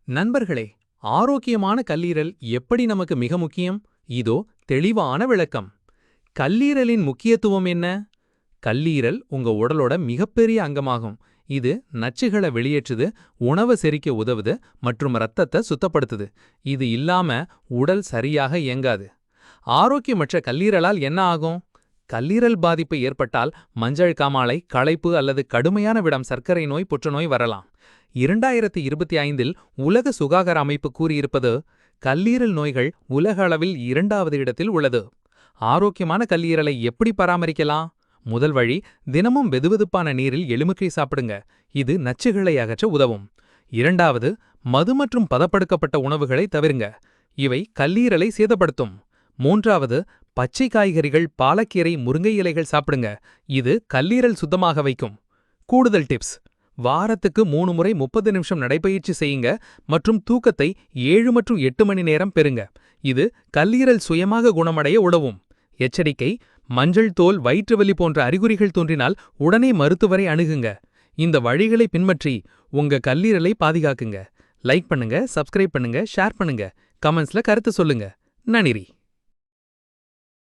நண்பர்களே, ஆரோக்கியமான கல்லீரல் எப்படி நமக்கு மிக முக்கியம்? இதோ தெளிவான விளக்கம். கல்லீரலின் முக்கியத்துவம் என்ன? கல்லீரல் உங்க உடலோட மிகப்பெரிய அங்கமாகும். இது நச்சுகளை வெளியேற்றுது, உணவை செரிக்க உதவுது மற்றும் இரத்தத்தை சுத்தப்படுத்துது. இது இல்லாம உடல் சரியாக இயங்காது. ஆரோக்கியமற்ற கல்லீரலால் என்ன ஆகும்? கல்லீரல் பாதிப்பு ஏற்பட்டால் மஞ்சள் காமாலை, களைப்பு அல்லது கடுமையான விடம் சர்க்கரை நோய், புற்றுநோய் வரலாம். 2025இல் உலக சுகாதார அமைப்பு கூறியிருப்பது, கல்லீரல் நோய்கள் உலக அளவில் 2வது இடத்தில் உள்ளது. ஆரோக்கியமான கல்லீரலை எப்படி பராமரிக்கலாம்? முதல் வழி, தினமும் வெதுவெதுப்பான நீரில் எலுமிச்சை சாப்பிடுங்க. இது நச்சுகளை அகற்ற உதவும். 2வது, மது மற்றும் பதப்படுத்தப்பட்ட உணவுகளை தவிருங்க. இவை கல்லீரலை சேதப்படுத்தும். 3வது, பச்சை காய்கறிகள், பாலக்கீரை, முருங்கை இலைகள் சாப்பிடுங்க. இது கல்லீரல் சுத்தமாக வைக்கும். கூடுதல் டிப்ஸ்: வாரத்துக்கு 3 முறை 30 நிமிஷம் நடைபயிற்சி செய்யுங்க மற்றும் தூக்கத்தை 7 மற்றும் 8 மணி நேரம் பெறுங்க. இது கல்லீரல் சுயமாக குணமடைய உதவும். எச்சரிக்கை: மஞ்சள் தோல், வயிற்றுவலி போன்ற அறிகுறிகள் தோன்றினால் உடனே மருத்துவரை அணுகுங்க. இந்த வழிகளை பின்பற்றி உங்க கல்லீரலை பாதுகாக்குங்க. லைக் பண்ணுங்க, சப்ஸ்கிரைப் பண்ணுங்க, ஷேர் பண்ணுங்க, கமெண்ட்ஸ்ல கருத்து சொல்லுங்க. நன்றி.